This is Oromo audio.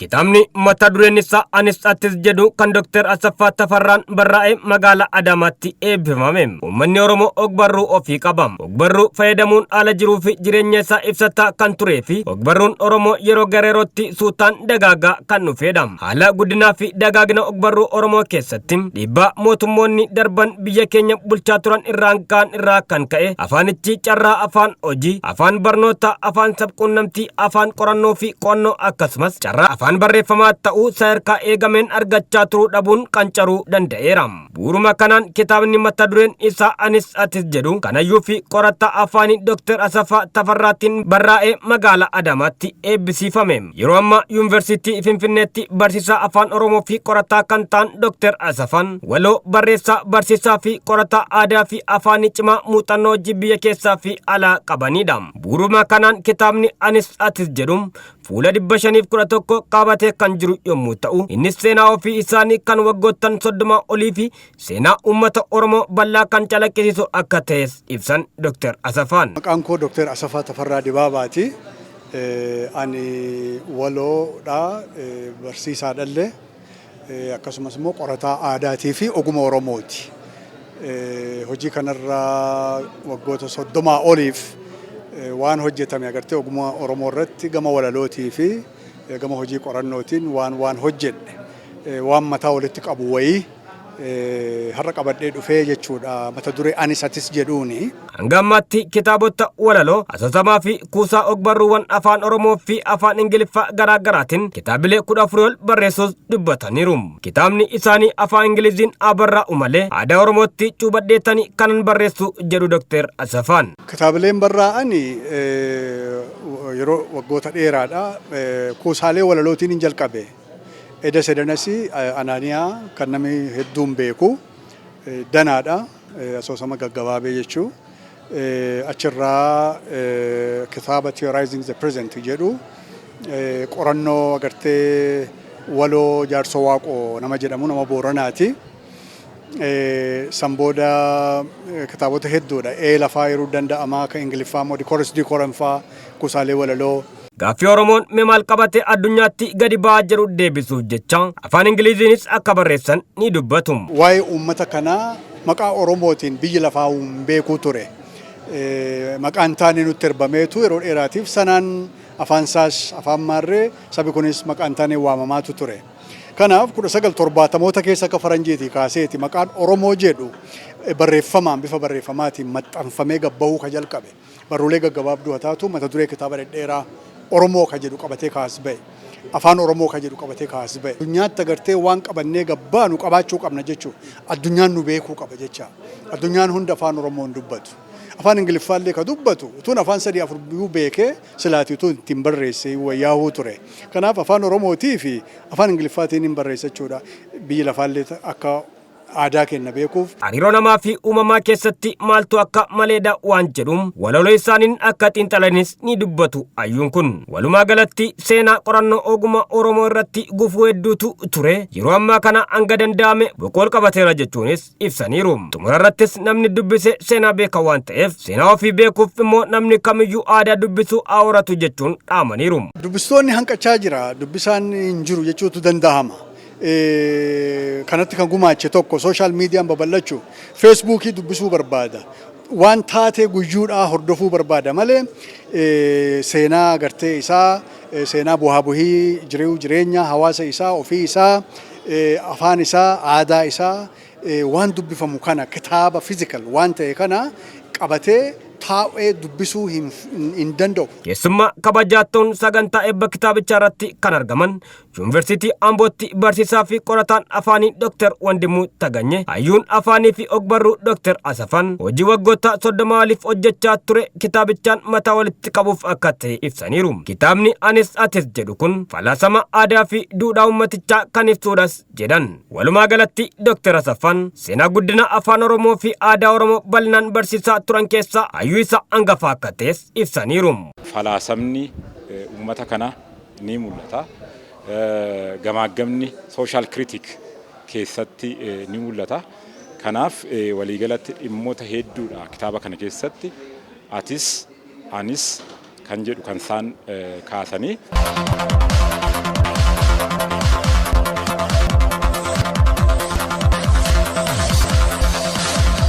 Kitaabni mata dureen isaa Anis Atis jedhu kan Dr. Asaffaa Tafarraan barraa'ee magaalaa Adaamaatti eebbifame. Uummanni Oromoo ogbarruu ofii qaba. Ogbarruu fayyadamuun haala jiruu fi jireenya isaa ibsataa kan turee fi ogbarruun Oromoo yeroo gareerootti suutaan dagaagaa kan dhufedha. Haala guddinaa fi dagaagina ogbarruu Oromoo keessatti dhiibbaa mootummoonni darban biyya keenya bulchaa turan irraa kan ka'e afaanichi carraa afaan hojii, afaan barnoota, afaan sabquunnamtii, afaan qorannoo fi qo'annoo akkasumas carraa afaan barreeffamaa ta'uu sadarkaa eegameen argachaa turuu dhabuun qancaruu danda'eera. Bu'uuruma kanaan kitaabni mata dureen isaa Anis Atis jedhu kanayyuu fi qorataa afaanii Dr. Asaffaa Tafarraatiin barraa'ee magaalaa Adaamaatti eebbisiifame. Yeroo ammaa Yuunivarsiitii Finfinneetti barsiisaa afaan Oromoo fi qorataa kan ta'an Dr. Asaffaan waloo barreessaa, barsiisaa fi qorataa aadaa fi afaanii cimaa muuxannoo hojii biyya keessaa fi alaa qabanidha. Bu'uuruma kanaan kitaabni Anis Atis jedhu fuula 511 qabatee kan jiru yommuu ta'u, innis seenaa ofii isaanii kan waggoottan 30 olii fi seenaa uummata Oromoo bal'aa kan calaqqisiisu akka ta'es ibsan Dr. Asaffaan. Maqaan koo Dr. Asaffaa Tafarraa Dibaabaati. Ani waloodha, barsiisaadhallee akkasumas immoo qorataa aadaatii fi oguma Oromooti. Hojii kanarraa waggoota 30 oliif waan hojjetame agartee oguma Oromoo irratti gama walalootii fi gama hojii qorannootiin waan hojjedhe waan mataa walitti qabu wayii har'a qabadhee dhufee jechuudha. Mata duree Anis Atis jedhuuni. Hanga ammaatti kitaabota walaloo, asoosamaa fi kuusaa ogbarruuwwan afaan Oromoo fi afaan Ingiliffaa garaagaraatiin kitaabilee 14 ol barreessuus dubbataniiru. Kitaabni isaanii afaan Ingiliziin barraa'u malee aadaa Oromootti cuubadheetanii kanan barreessu jedhu Dr. Asaffaan. Kitaabileen barraa'an yeroo waggoota dheeraadha. Kuusaalee walalootiin hin jalqabe. Eda Sedanasi Anaaniyaa kan namni hedduun beeku Danaadha, asoosama gaggabaabee jechuu. Achirraa kitaaba Theorizing the Present jedhu qorannoo agartee waloo Jaarsoo Waaqoo nama jedhamu nama Booranaati. Sambooda kitaabota hedduudha. Lafaa yeroo danda'amaa kan Ingiliffaa immoo Dikoorስ Dikooranfaa kuusaalee walaloo. Gaaffii Oromoon maal qabatee addunyaatti gadi ba'aa jiru deebisuuf jecha afaan Ingiliziinis akka barreessan ni dubbatu. Waa'ee uummata kanaa maqaa Oromootiin biyyi lafaa beekuu ture. Maqaan taanii nutti erbameetu yeroo dheeraatiif sanaan afaan isaas afaan maarree sabi kunis maqaan taanii waamamaatu ture. Kanaaf 1970moota keessa akka faranjiitii kaaseeti maqaan Oromoo jedhu barreeffamaan bifa barreeffamaatiin maxxanfamee gabbahuu ka jalqabe. Barruulee gaggabaabduu haa taatu mata duree kitaaba dhedheeraa Oromoo ka jedhu qabatee kaas ba'e. Afaan Oromoo ka jedhu qabatee kaas ba'e. Addunyaatti agartee waan qabannee gabbaanu qabaachuu qabna jechuudha. Addunyaan nu beekuu qaba jecha. Addunyaan hunda afaan Oromoon dubbatu. Afaan Ingiliffaallee ka dubbatu utuun afaan 3-4 beekee silaatii utuun ittiin barreessee wayyaahuu ture. Kanaaf afaan Oromootii fi afaan Ingiliffaatiin hin barreessachuudha. Biyyi lafaallee akka aadaa kenna beekuuf. Hariiroo namaa fi uumamaa keessatti maaltu akka maleedha waan jedhuun walaloo isaaniin akka xiinxalanis ni dubbatu hayyuun kun. Walumaa galatti seenaa qorannoo ogummaa Oromoo irratti gufuu hedduutu ture. Yeroo ammaa kana hanga danda'ame boqol qabateera jechuunis ibsaniiru. Xumura irrattis namni dubbise seenaa beeka waan ta'eef seenaa ofii beekuuf immoo namni kamiyyuu aadaa dubbisuu haa horatu jechuun dhaamaniiru. Dubbistoonni hanqachaa jira. Dubbisaan hin jiru jechuutu danda'ama. Kanatti kan gumaache tokko sooshaal miidiyaan babal'achuu feesbuukii dubbisuu barbaada. Waan taatee guyyuudhaa hordofuu barbaada malee seenaa agartee isaa, seenaa bu'aa buhii jireenya hawaasa isaa, ofii isaa, afaan isaa, aadaa isaa waan dubbifamu kana kitaaba fiizikal waan ta'e kana qabatee taa'ee dubbisuu hin danda'u. Keessummaa kabajaattoon sagantaa eebba kitaabichaa irratti kan argaman Yuunivarsiitii Ambootti barsiisaa fi qorataan afaanii Dr. Wandimuu Taganyee, hayyuun afaanii fi ogbarruu Dr. Asaffaan hojii waggoota 30 oliif hojjechaa ture kitaabichaan mataa walitti qabuuf akka ta'e ibsaniiru. Kitaabni Anis Atis jedhu kun falaasama aadaa fi duudhaa uummatichaa kan ibsuudhas jedhan. Walumaa galatti Dr. Asaffaan seenaa guddina afaan Oromoo fi aadaa Oromoo bal'inaan barsiisaa turan keessaa hayyuu isa hangafaa akka ta'es ibsaniiru. Falaasamni uummata kana ni mul'ata. Gamaagamni social critic keessatti ni mul'ata. Kanaaf waliigalatti dhimmoota hedduudha kitaaba kana keessatti atis anis kan jedhu kan isaan kaasanii.